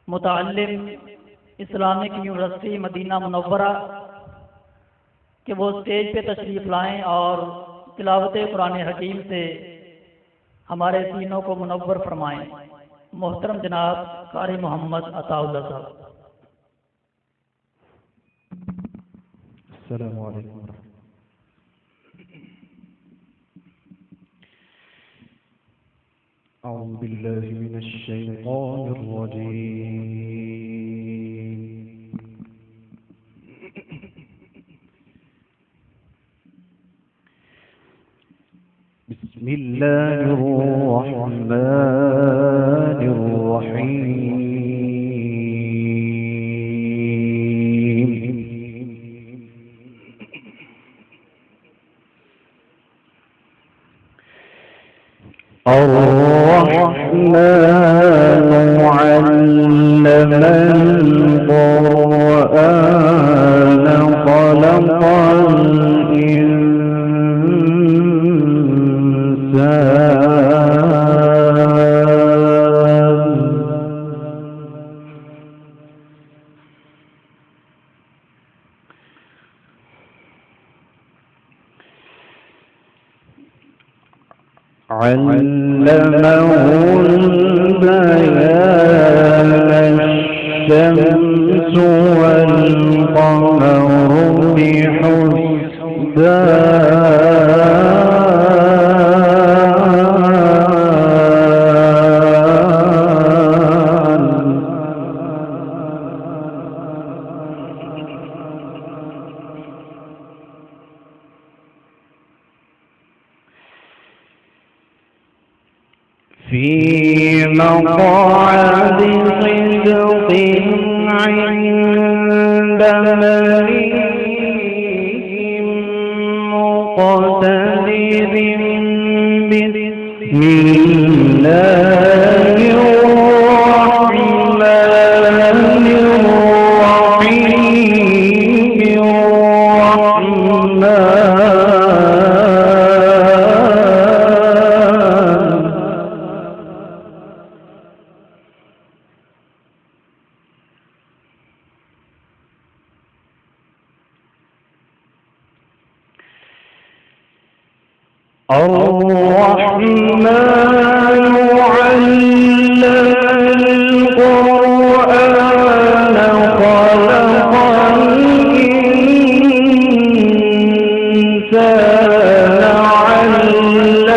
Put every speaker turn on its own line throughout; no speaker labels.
متعلم Islamic university مدینہ منورہ کہ وہ اسٹیج پہ تشریف لائیں اور تلاوت قرآن حکیم سے ہمارے سینوں کو منور فرمائیں۔ محترم جناب قاری محمد عطا اللہ صاحب۔
السلام علیکم ورحمۃ اللہ۔ اعوذ باللہ من الشیطان الرجیم۔ بسم اللہ الرحمن الرحیم۔ الرحمن علم القرآن خلق علمه البيان الشمس والقمر بحسبان في مقعد صدق عند مليك مقتدر بسم الله الرحمن الرحيم الرحمن الرحمن علم القرآن خلق الإنسان علمه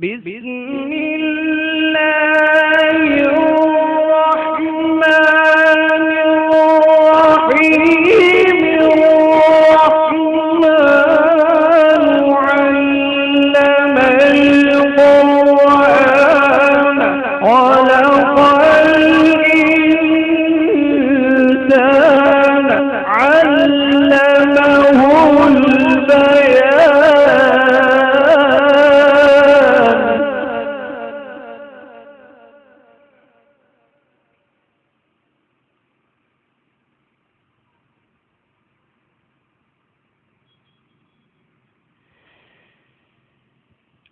بسم الله الرحمن الرحيم الرحمن علم القرآن خلق الإنسان علمه البيان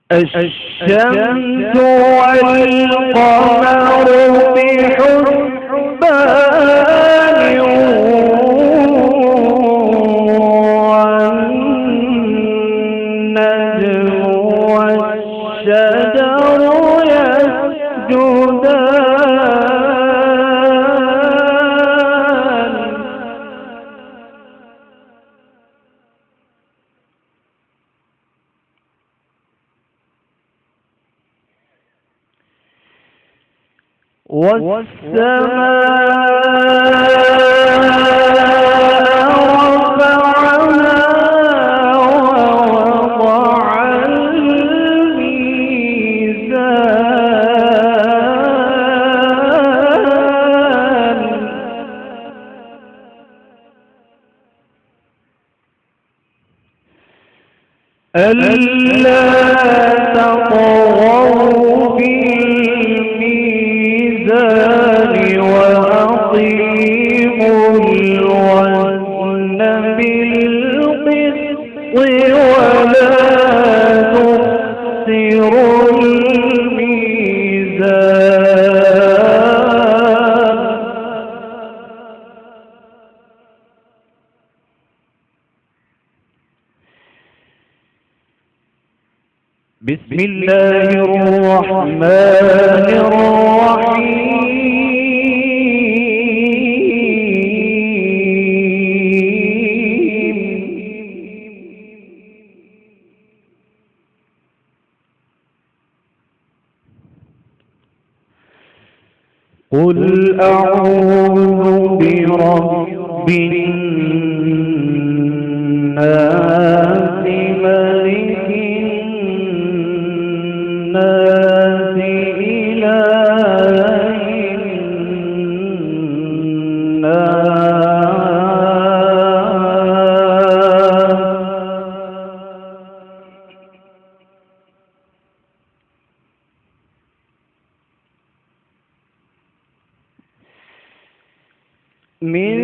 الشمس والقمر بحسبان والنجم والشجر يسجدان ألا تطغوا في الميزان وأقيموا الوزن بالقسط ولا تخسروا الميزان. بسم الله الرحمن الرحيم. قل أعوذ برب الناس ملك الناس إله من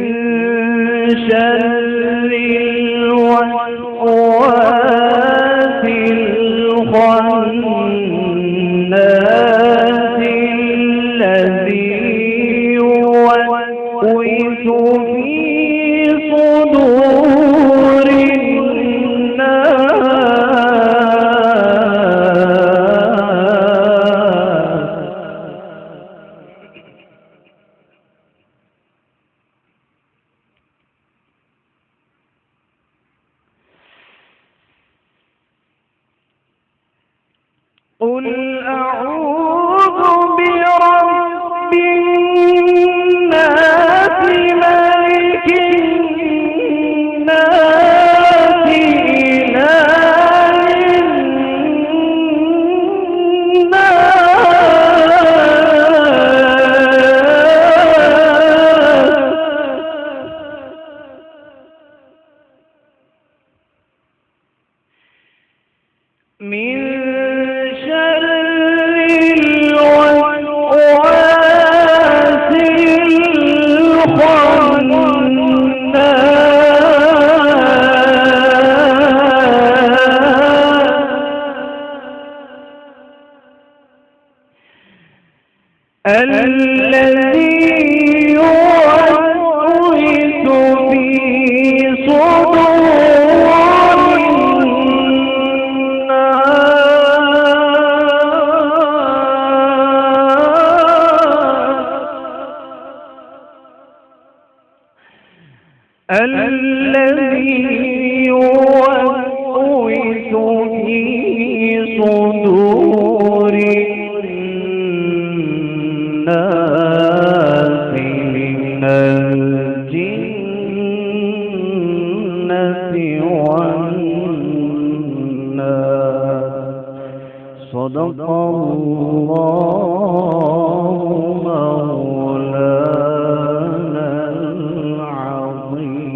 شر الوسواس الخناس الذي يوسوس في صدور قل أعوذ برب الناس ملك الناس إله الناس من شر الوسواس الخناس الذي يوسوس في صدور الذي يوسوس في صدور الناس من الجنة والناس. صدق الله مولانا العظيم.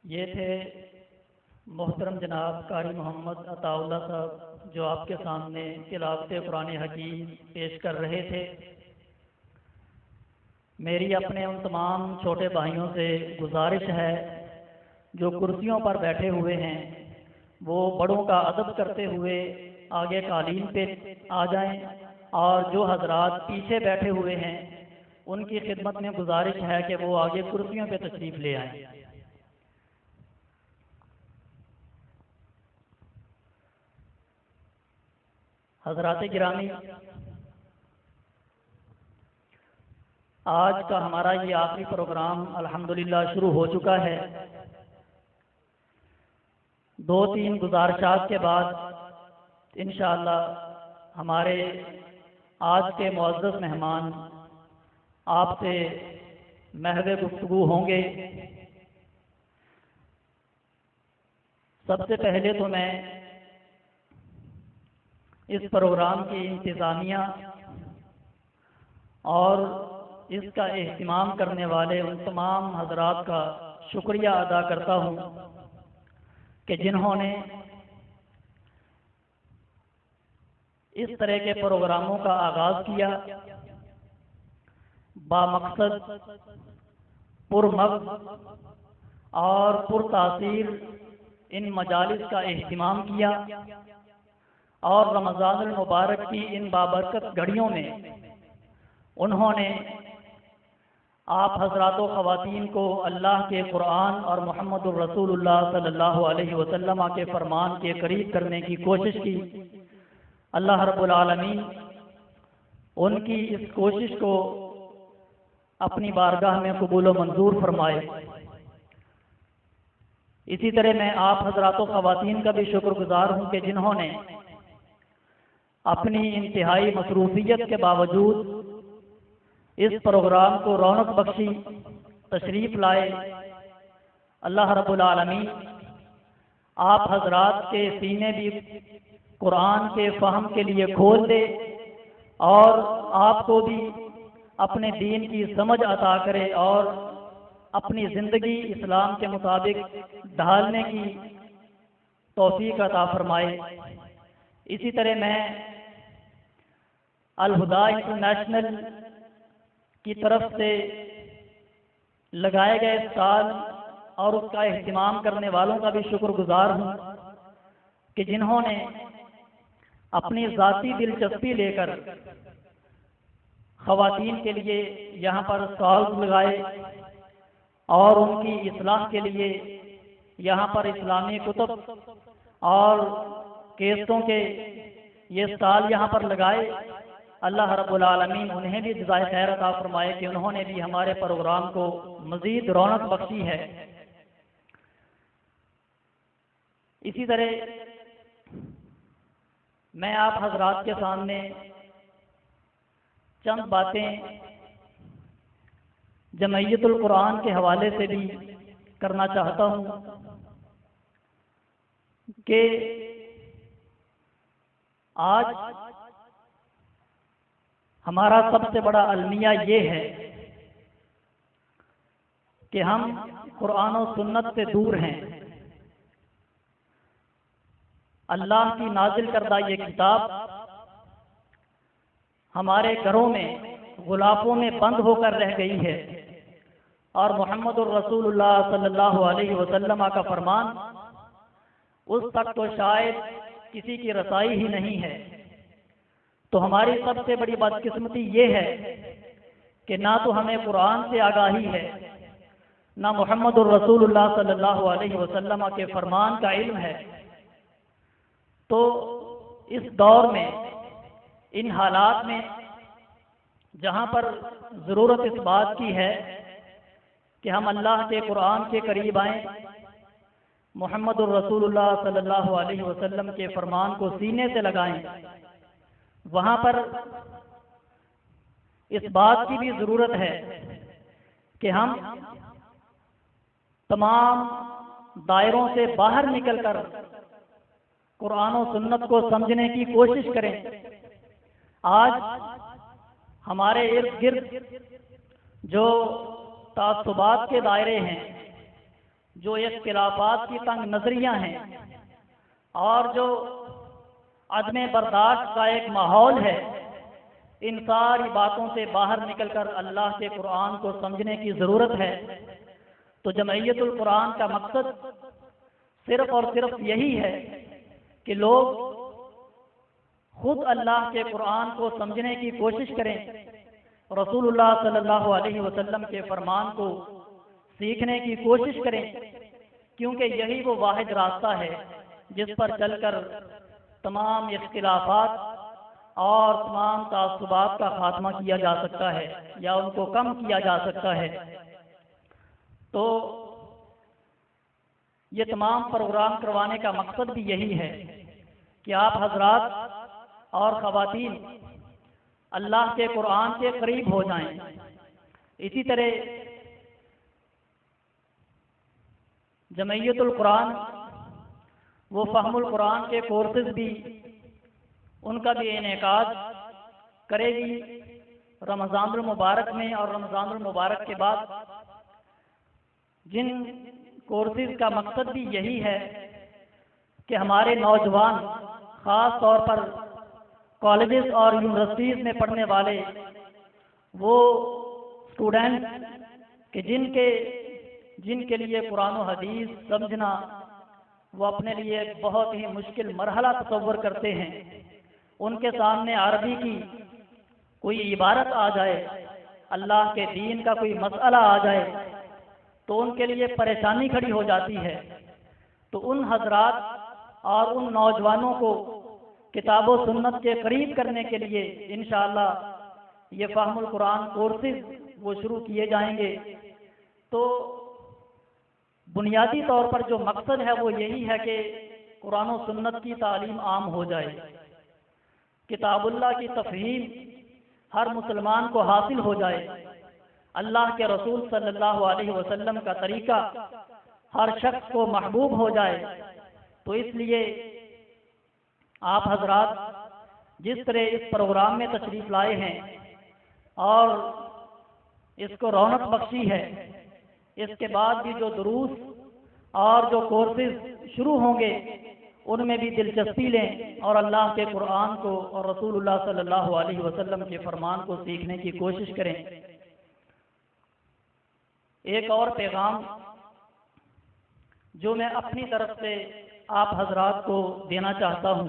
یہ تھے محترم جناب قاری محمد عطا اللہ صاحب جو آپ کے سامنے تلاوت قرآن حکیم پیش کر رہے تھے. میری اپنے ان تمام چھوٹے بھائیوں سے گزارش ہے جو کرسیوں پر بیٹھے ہوئے ہیں وہ بڑوں کا ادب کرتے ہوئے آگے قالین پہ آ جائیں، اور جو حضرات پیچھے بیٹھے ہوئے ہیں ان کی خدمت میں گزارش ہے کہ وہ آگے کرسیوں پہ تشریف لے آئیں. حضرات گرامی، آج کا ہمارا یہ آخری پروگرام الحمدللہ شروع ہو چکا ہے. 2-3 گزارشات کے بعد انشاءاللہ ہمارے آج کے معزز مہمان آپ سے محو گفتگو ہوں گے. سب سے پہلے تو میں اس پروگرام کی انتظامیہ اور اس کا اہتمام کرنے والے ان تمام حضرات کا شکریہ ادا کرتا ہوں کہ جنہوں نے اس طرح کے پروگراموں کا آغاز کیا، بامقصد، پرمغز اور پرتاثیر ان مجالس کا اہتمام کیا، اور رمضان المبارک کی ان بابرکت گھڑیوں میں انہوں نے آپ حضرات و خواتین کو اللہ کے قرآن اور محمد الرسول اللہ صلی اللہ علیہ وسلم کے فرمان کے قریب کرنے کی کوشش کی۔ اللہ رب العالمین ان کی اس کوشش کو اپنی بارگاہ میں قبول و منظور فرمائے۔ اسی طرح میں آپ حضرات و خواتین کا بھی شکر گزار ہوں کہ جنہوں نے اپنی انتہائی مصروفیت کے باوجود اس پروگرام کو رونق بخشی، تشریف لائے۔ اللہ رب العالمین آپ حضرات کے سینے بھی قرآن کے فہم کے لیے کھول دے اور آپ کو بھی اپنے دین کی سمجھ عطا کرے اور اپنی زندگی اسلام کے مطابق ڈھالنے کی توفیق عطا فرمائے۔ اسی طرح میں الہدا انٹرنیشنل کی طرف سے لگائے گئے اسٹال اور اس کا اہتمام کرنے والوں کا بھی شکر گزار ہوں کہ جنہوں نے اپنی ذاتی دلچسپی لے کر خواتین کے لیے یہاں پر اسٹالز لگائے اور ان کی اصلاح کے لیے یہاں پر اسلامی کتب اور کیسٹوں کے یہ اسٹال یہاں پر لگائے۔ اللہ رب العالمین انہیں بھی جزائے خیر عطا فرمائے کہ انہوں نے بھی ہمارے پروگرام کو مزید رونق بخشی ہے۔ اسی طرح میں آپ حضرات کے سامنے چند باتیں جمعیت القرآن کے حوالے سے بھی کرنا چاہتا ہوں کہ آج ہمارا سب سے بڑا المیہ یہ ہے کہ ہم قرآن و سنت سے دور ہیں۔ اللہ کی نازل کردہ یہ کتاب ہمارے گھروں میں غلافوں میں بند ہو کر رہ گئی ہے، اور محمد الرسول اللہ صلی اللہ علیہ وسلم کا فرمان اس تک تو شاید کسی کی رسائی ہی نہیں ہے۔ تو ہماری سب سے بڑی بدقسمتی یہ ہے کہ نہ تو ہمیں قرآن سے آگاہی ہے، نہ محمد الرسول اللہ صلی اللہ علیہ وسلم کے فرمان کا علم ہے۔ تو اس دور میں، ان حالات میں جہاں پر ضرورت اس بات کی ہے کہ ہم اللہ کے قرآن کے قریب آئیں، محمد الرسول اللہ صلی اللہ علیہ وسلم کے فرمان کو سینے سے لگائیں، وہاں پر اس بات کی بھی ضرورت ہے کہ ہم تمام دائروں سے باہر نکل کر قرآن و سنت کو سمجھنے کی کوشش کریں۔ آج ہمارے ارد گرد جو تعصبات کے دائرے ہیں، جو اختلافات کی تنگ نظریاں ہیں، اور جو عدم برداشت کا ایک ماحول ہے، ان ساری باتوں سے باہر نکل کر اللہ کے قرآن کو سمجھنے کی ضرورت ہے۔ تو جمعیت القرآن کا مقصد صرف اور صرف یہی ہے کہ لوگ خود اللہ کے قرآن کو سمجھنے کی کوشش کریں، رسول اللہ صلی اللہ علیہ وسلم کے فرمان کو سیکھنے کی کوشش کریں، کیونکہ یہی وہ واحد راستہ ہے جس پر چل کر تمام اختلافات اور تمام تعصبات کا خاتمہ کیا جا سکتا ہے یا ان کو کم کیا جا سکتا ہے۔ تو یہ تمام پروگرام کروانے کا مقصد بھی یہی ہے کہ آپ حضرات اور خواتین اللہ کے قرآن کے قریب ہو جائیں۔ اسی طرح جمعیت القرآن وہ فہم القرآن کے کورسز بھی ان کا بھی انعقاد کرے گی رمضان المبارک میں، اور رمضان المبارک کے بعد جن کورسز کا مقصد بھی یہی ہے کہ ہمارے نوجوان، خاص طور پر کالجز اور یونیورسٹیز میں پڑھنے والے وہ اسٹوڈنٹ کہ جن کے لیے قرآن و حدیث سمجھنا وہ اپنے لیے بہت ہی مشکل مرحلہ تصور کرتے ہیں، ان کے سامنے عربی کی کوئی عبارت آ جائے، اللہ کے دین کا کوئی مسئلہ آ جائے تو ان کے لیے پریشانی کھڑی ہو جاتی ہے۔ تو ان حضرات اور ان نوجوانوں کو کتاب و سنت کے قریب کرنے کے لیے انشاءاللہ یہ فہم القرآن کورسز وہ شروع کیے جائیں گے۔ تو بنیادی طور پر جو مقصد ہے وہ یہی ہے کہ قرآن و سنت کی تعلیم عام ہو جائے، کتاب اللہ کی تفہیم ہر مسلمان کو حاصل ہو جائے، اللہ کے رسول صلی اللہ علیہ وسلم کا طریقہ ہر شخص کو محبوب ہو جائے۔ تو اس لیے آپ حضرات جس طرح اس پروگرام میں تشریف لائے ہیں اور اس کو رونق بخشی ہے، اس کے بعد بھی جو دروس اور جو کورسز شروع ہوں گے ان میں بھی دلچسپی لیں اور اللہ کے قرآن کو اور رسول اللہ صلی اللہ علیہ وسلم کے فرمان کو سیکھنے کی کوشش کریں۔ ایک اور پیغام جو میں اپنی طرف سے آپ حضرات کو دینا چاہتا ہوں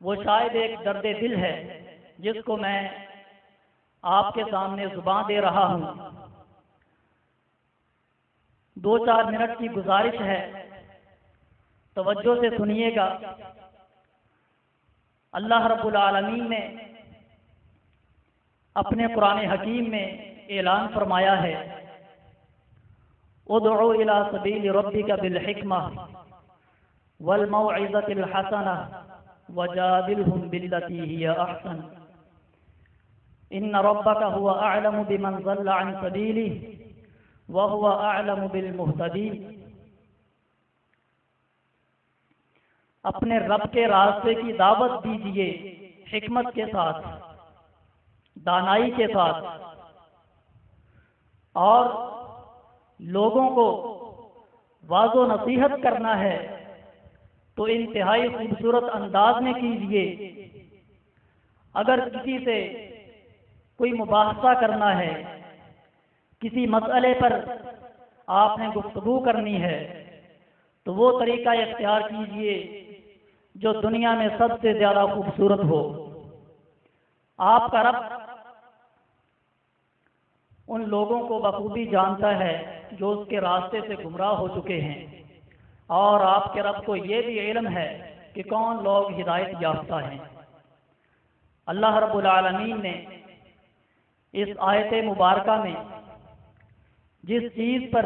وہ شاید ایک درد دل ہے جس کو میں آپ کے سامنے زبان دے رہا ہوں۔ 2-4 منٹ کی گزارش ہے، توجہ سے سنیے گا۔ اللہ رب العالمین نے اپنے قرآن حکیم میں اعلان فرمایا ہے ادعو الی سبیل ربک بالحکمہ والموعظۃ الحسنہ وجادلہم باللتی ہی احسن ان ربک هو اعلم بمن ضل عن سبیلہ وهو اعلم بالمہتدین۔ اپنے رب کے راستے کی دعوت دیجیے حکمت کے ساتھ، دانائی کے ساتھ، اور لوگوں کو واضح و نصیحت کرنا ہے تو انتہائی خوبصورت انداز میں کیجیے۔ اگر کسی سے کوئی مباحثہ کرنا ہے، کسی مسئلے پر آپ نے گفتگو کرنی ہے تو وہ طریقہ اختیار کیجیے جو دنیا میں سب سے زیادہ خوبصورت ہو۔ آپ کا رب ان لوگوں کو بخوبی جانتا ہے جو اس کے راستے سے گمراہ ہو چکے ہیں، اور آپ کے رب کو یہ بھی علم ہے کہ کون لوگ ہدایت یافتہ ہیں۔ اللہ رب العالمین نے اس آیت مبارکہ میں جس چیز پر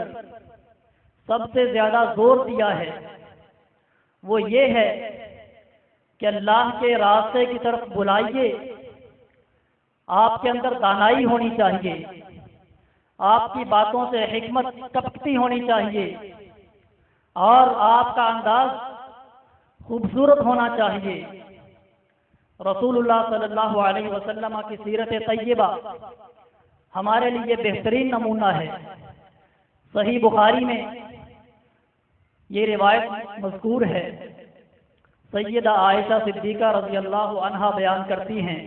سب سے زیادہ زور دیا ہے وہ یہ ہے کہ اللہ کے راستے کی طرف بلائیے، آپ کے اندر دانائی ہونی چاہیے، آپ کی باتوں سے حکمت ٹپکتی ہونی چاہیے، اور آپ کا انداز خوبصورت ہونا چاہیے۔ رسول اللہ صلی اللہ علیہ وسلم کی سیرت طیبہ ہمارے لیے بہترین نمونہ ہے۔ صحیح بخاری میں یہ روایت مذکور ہے، سیدہ عائشہ صدیقہ رضی اللہ عنہا بیان کرتی ہیں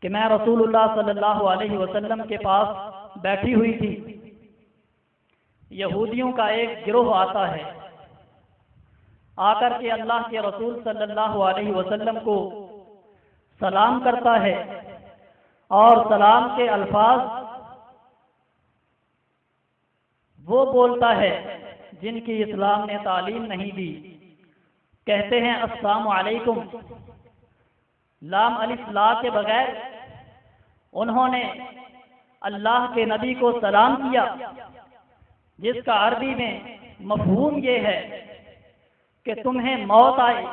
کہ میں رسول اللہ صلی اللہ علیہ وسلم کے پاس بیٹھی ہوئی تھی، یہودیوں کا ایک گروہ آتا ہے، آ کر کے اللہ کے رسول صلی اللہ علیہ وسلم کو سلام کرتا ہے، اور سلام کے الفاظ وہ بولتا ہے جن کی اسلام نے تعلیم نہیں دی۔ کہتے ہیں السلام علیکم، لام الف لا کے بغیر انہوں نے اللہ کے نبی کو سلام کیا، جس کا عربی میں مفہوم یہ ہے کہ تمہیں موت آئے،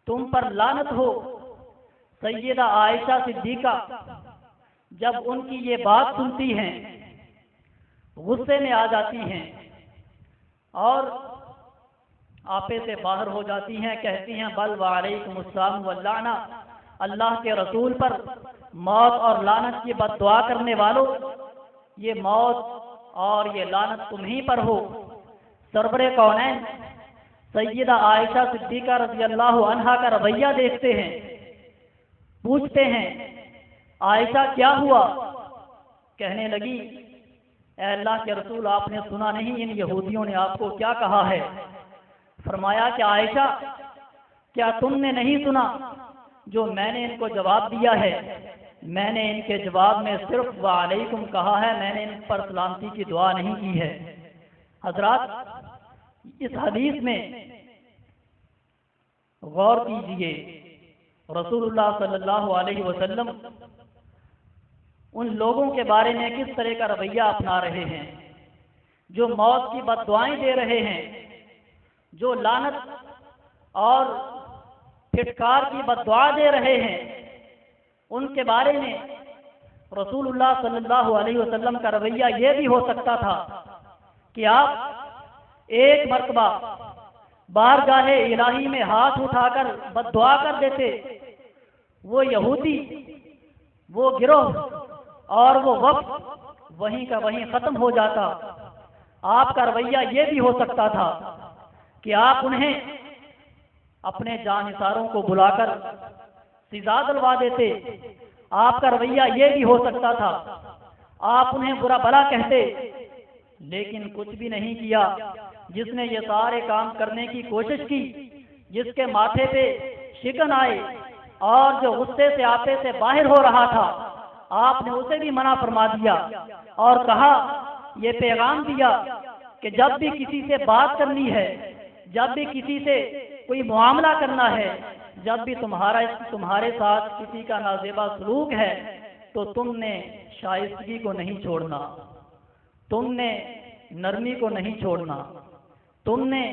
تم پر لعنت ہو۔ سیدہ عائشہ صدیقہ جب ان کی یہ بات سنتی ہیں غصے میں آ جاتی ہیں اور آپے سے باہر ہو جاتی ہیں، کہتی ہیں بل وعلیکم السلام واللعنہ، اللہ کے رسول پر موت اور لعنت کی بد دعا کرنے والوں، یہ موت اور یہ لعنت تمہیں پر ہو۔ سرور کونین سیدہ عائشہ صدیقہ رضی اللہ عنہا کا رویہ دیکھتے ہیں، پوچھتے ہیں عائشہ کیا ہوا؟ کہنے لگی اے اللہ کے رسول، آپ نے سنا نہیں ان یہودیوں نے آپ کو کیا کہا ہے؟ فرمایا کہ عائشہ کیا تم نے نہیں سنا جو میں نے ان کو جواب دیا ہے؟ میں نے ان کے جواب میں صرف وعلیکم کہا ہے، میں نے ان پر سلامتی کی دعا نہیں کی ہے۔ حضرات، اس حدیث میں غور کیجئے، رسول اللہ صلی اللہ علیہ وسلم ان لوگوں کے بارے میں کس طرح کا رویہ اپنا رہے ہیں جو موت کی بد دعائیں دے رہے ہیں، جو لعنت اور پھٹکار کی بد دعا دے رہے ہیں۔ ان کے بارے میں رسول اللہ صلی اللہ علیہ وسلم کا رویہ یہ بھی ہو سکتا تھا کہ آپ ایک مرتبہ بارگاہ الہی میں ہاتھ اٹھا کر بد دعا کر دیتے، وہ یہودی، وہ گروہ اور وہ وفد وہیں کا وہیں ختم ہو جاتا۔ آپ کا رویہ یہ بھی ہو سکتا تھا کہ آپ انہیں اپنے جانثاروں کو بلا کر سزا دلوا دیتے۔ آپ کا رویہ یہ بھی ہو سکتا تھا آپ انہیں برا بھلا کہتے، لیکن کچھ بھی نہیں کیا۔ جس نے یہ سارے کام کرنے کی کوشش کی، جس کے ماتھے پہ شکن آئے اور جو غصے سے آپے سے باہر ہو رہا تھا، آپ نے اسے بھی منع فرما دیا اور کہا، یہ پیغام دیا کہ جب بھی کسی سے بات کرنی ہے، جب بھی کسی سے کوئی معاملہ کرنا ہے، جب بھی تمہارے ساتھ کسی کا نازیبا سلوک ہے تو تم نے شائستگی کو نہیں چھوڑنا، تم نے نرمی کو نہیں چھوڑنا، تم نے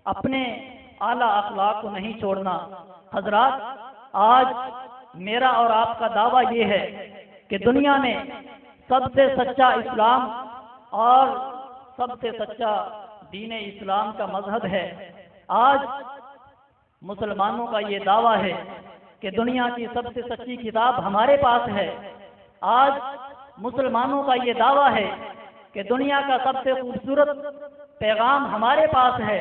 اپنے اعلیٰ اخلاق کو نہیں چھوڑنا۔ حضرات، آج میرا اور آپ کا دعویٰ یہ ہے کہ دنیا میں سب سے سچا اسلام اور سب سے سچا دین اسلام کا مذہب ہے۔ آج مسلمانوں کا یہ دعویٰ ہے کہ دنیا کی سب سے سچی کتاب ہمارے پاس ہے۔ آج مسلمانوں کا یہ دعویٰ ہے کہ دنیا کا سب سے خوبصورت پیغام ہمارے پاس ہے،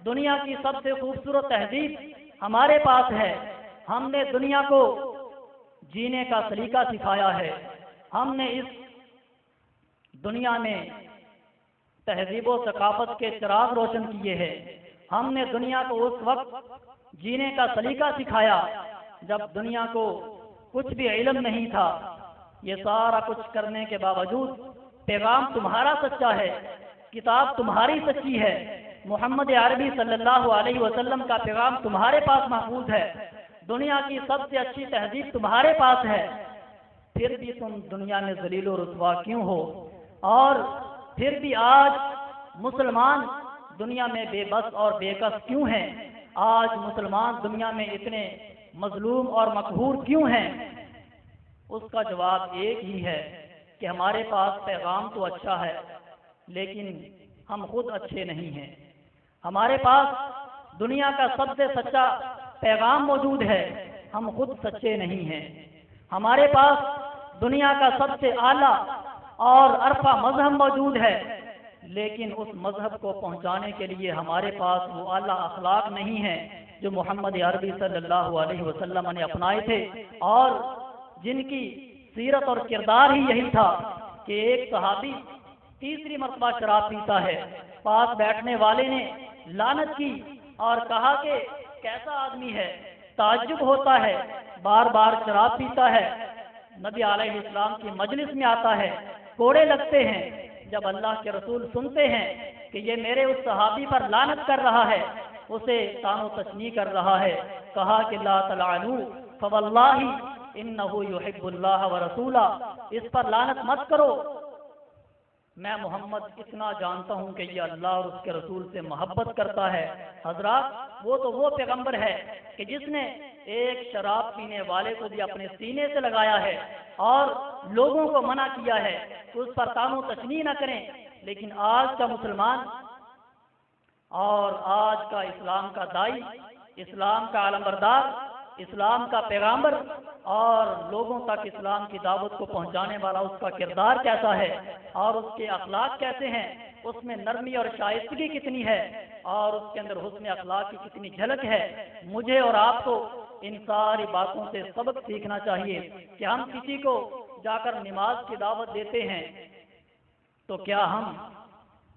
دنیا کی سب سے خوبصورت تہذیب ہمارے پاس ہے۔ ہم نے دنیا کو جینے کا سلیقہ سکھایا ہے، ہم نے اس دنیا میں تہذیب و ثقافت کے چراغ روشن کیے ہیں۔ ہم نے دنیا کو اس وقت جینے کا سلیقہ سکھایا جب دنیا کو کچھ بھی علم نہیں تھا۔ یہ سارا کچھ کرنے کے باوجود پیغام تمہارا سچا ہے، کتاب تمہاری سچی ہے، محمد عربی صلی اللہ علیہ وسلم کا پیغام تمہارے پاس محفوظ ہے، دنیا کی سب سے اچھی تہذیب تمہارے پاس ہے، پھر بھی تم دنیا میں ذلیل و رسوا کیوں ہو؟ اور پھر بھی آج مسلمان دنیا میں بے بس اور بے کس کیوں ہیں؟ آج مسلمان دنیا میں اتنے مظلوم اور مقہور کیوں ہیں؟ اس کا جواب ایک ہی ہے کہ ہمارے پاس پیغام تو اچھا ہے لیکن ہم خود اچھے نہیں ہیں۔ ہمارے پاس دنیا کا سب سے سچا پیغام موجود ہے، ہم خود سچے نہیں ہیں۔ ہمارے پاس دنیا کا سب سے اعلیٰ اور عرفہ مذہب موجود ہے، لیکن اس مذہب کو پہنچانے کے لیے ہمارے پاس وہ اعلیٰ اخلاق نہیں ہیں جو محمد عربی صلی اللہ علیہ وسلم نے اپنائے تھے، اور جن کی سیرت اور کردار ہی یہی تھا کہ ایک صحابی تیسری مرتبہ شراب پیتا ہے، پاس بیٹھنے والے نے لعنت کی اور کہا کہ کیسا آدمی ہے، تعجب ہوتا ہے، بار بار شراب پیتا ہے، نبی علیہ السلام کی مجلس میں آتا ہے، کوڑے لگتے ہیں۔ جب اللہ کے رسول سنتے ہیں کہ یہ میرے اس صحابی پر لعنت کر رہا ہے، اسے طعن و تشنیع کر رہا ہے، کہا کہ لا تلعنوا فواللہ انہ یحب اللہ ورسولہ، اس پر لعنت مت کرو، میں محمد اتنا جانتا ہوں کہ یہ اللہ اور اس کے رسول سے محبت کرتا ہے۔ حضرات، وہ پیغمبر ہے کہ جس نے ایک شراب پینے والے کو بھی اپنے سینے سے لگایا ہے اور لوگوں کو منع کیا ہے کہ اس پر طعن و تشنیع نہ کریں، لیکن آج کا مسلمان، اور آج کا اسلام کا دائی، اسلام کا علمبردار، اسلام کا پیغامبر اور لوگوں تک اسلام کی دعوت کو پہنچانے والا اس کا کردار کیسا ہے اور اس کے اخلاق کیسے ہیں، اس میں نرمی اور شائستگی کتنی ہے اور اس کے اندر حسن اخلاق کی کتنی جھلک ہے، مجھے اور آپ کو ان ساری باتوں سے سبق سیکھنا چاہیے کہ ہم کسی کو جا کر نماز کی دعوت دیتے ہیں تو کیا ہم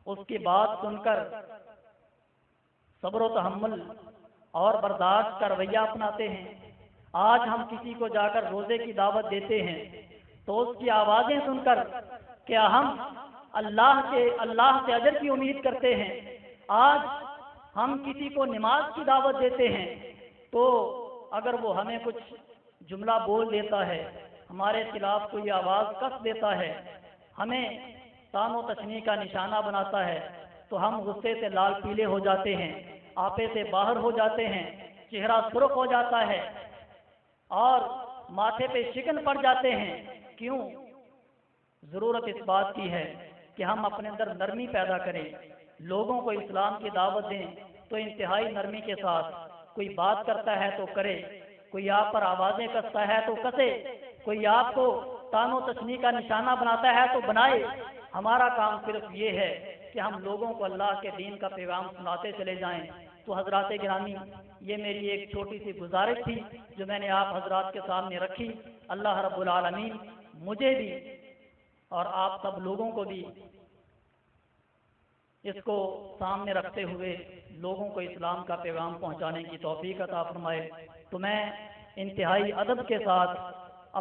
اس کی بات سن کر صبر و تحمل اور برداشت کا رویہ اپناتے ہیں؟ آج ہم کسی کو جا کر روزے کی دعوت دیتے ہیں تو اس کی آوازیں سن کر کیا ہم اللہ سے اجر کی امید کرتے ہیں؟ آج ہم کسی کو نماز کی دعوت دیتے ہیں تو اگر وہ ہمیں کچھ جملہ بول دیتا ہے، ہمارے خلاف کوئی آواز کس دیتا ہے، ہمیں طعن و تشنیع کا نشانہ بناتا ہے تو ہم غصے سے لال پیلے ہو جاتے ہیں، آپے سے باہر ہو جاتے ہیں، چہرہ سرخ ہو جاتا ہے اور ماتھے پہ شکن پڑ جاتے ہیں۔ کیوں؟ ضرورت اس بات کی ہے کہ ہم اپنے اندر نرمی پیدا کریں، لوگوں کو اسلام کی دعوت دیں تو انتہائی نرمی کے ساتھ، کوئی بات کرتا ہے تو کرے، کوئی آپ پر آوازیں کستا ہے تو کسے، کوئی آپ کو طعن و تشنیع کا نشانہ بناتا ہے تو بنائے۔ ہمارا کام صرف یہ ہے کہ ہم لوگوں کو اللہ کے دین کا پیغام سناتے چلے جائیں۔ تو حضرات گرامی، یہ میری ایک چھوٹی سی گزارش تھی جو میں نے آپ حضرات کے سامنے رکھی۔ اللہ رب العالمین مجھے بھی اور آپ سب لوگوں کو بھی اس کو سامنے رکھتے ہوئے لوگوں کو اسلام کا پیغام پہنچانے کی توفیق عطا فرمائے۔ تو میں انتہائی ادب کے ساتھ